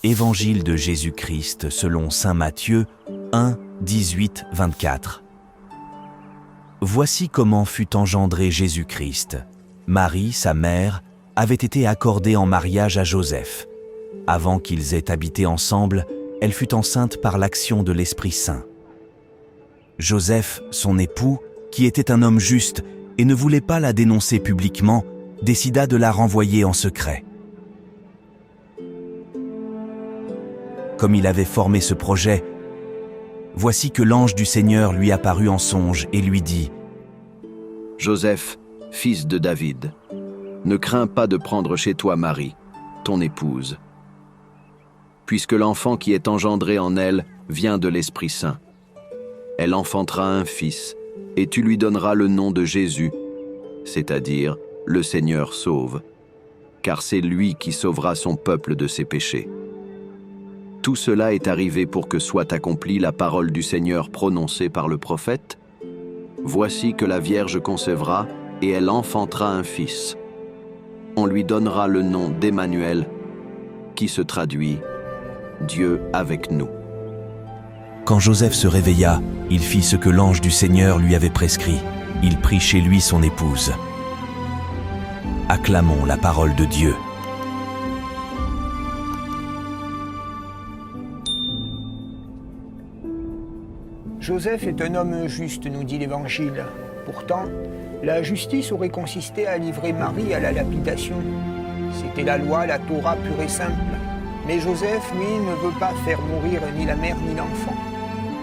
Évangile de Jésus-Christ selon saint Matthieu 1, 18, 24. Voici comment fut engendré Jésus-Christ. Marie, sa mère, avait été accordée en mariage à Joseph. Avant qu'ils aient habité ensemble, elle fut enceinte par l'action de l'Esprit Saint. Joseph, son époux, qui était un homme juste et ne voulait pas la dénoncer publiquement, décida de la renvoyer en secret. Comme il avait formé ce projet, voici que l'ange du Seigneur lui apparut en songe et lui dit : « Joseph, fils de David, ne crains pas de prendre chez toi Marie, ton épouse, puisque l'enfant qui est engendré en elle vient de l'Esprit Saint. Elle enfantera un fils, et tu lui donneras le nom de Jésus, c'est-à-dire le Seigneur sauve, car c'est lui qui sauvera son peuple de ses péchés. Tout cela est arrivé pour que soit accomplie la parole du Seigneur prononcée par le prophète. Voici que la Vierge concevra, et elle enfantera un fils. On lui donnera le nom d'Emmanuel, qui se traduit « Dieu avec nous ». Quand Joseph se réveilla, il fit ce que l'ange du Seigneur lui avait prescrit. Il prit chez lui son épouse. Acclamons la parole de Dieu. Joseph est un homme juste, nous dit l'Évangile. Pourtant, la justice aurait consisté à livrer Marie à la lapidation. C'était la loi, la Torah pure et simple. Mais Joseph, lui, ne veut pas faire mourir ni la mère ni l'enfant.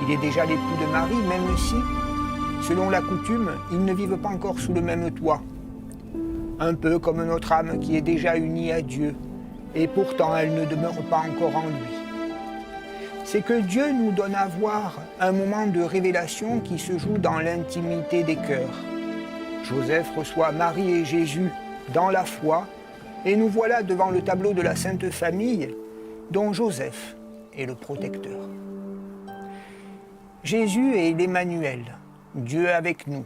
Il est déjà l'époux de Marie, même si, selon la coutume, ils ne vivent pas encore sous le même toit. Un peu comme notre âme qui est déjà unie à Dieu, et pourtant elle ne demeure pas encore en lui. C'est que Dieu nous donne à voir un moment de révélation qui se joue dans l'intimité des cœurs. Joseph reçoit Marie et Jésus dans la foi, et nous voilà devant le tableau de la Sainte Famille, dont Joseph est le protecteur. Jésus est l'Emmanuel, Dieu avec nous.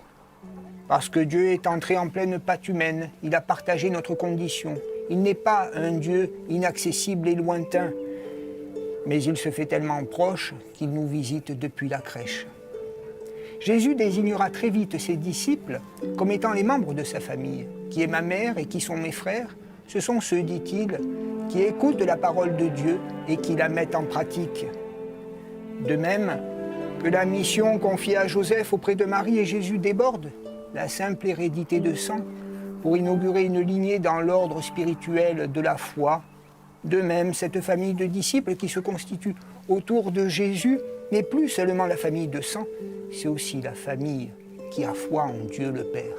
Parce que Dieu est entré en pleine pâte humaine, il a partagé notre condition. Il n'est pas un Dieu inaccessible et lointain, mais il se fait tellement proche qu'il nous visite depuis la crèche. Jésus désignera très vite ses disciples comme étant les membres de sa famille. Qui est ma mère et qui sont mes frères? Ce sont ceux, dit-il, qui écoutent la parole de Dieu et qui la mettent en pratique. De même que la mission confiée à Joseph auprès de Marie et Jésus déborde la simple hérédité de sang pour inaugurer une lignée dans l'ordre spirituel de la foi. De même, cette famille de disciples qui se constitue autour de Jésus n'est plus seulement la famille de sang, c'est aussi la famille qui a foi en Dieu le Père.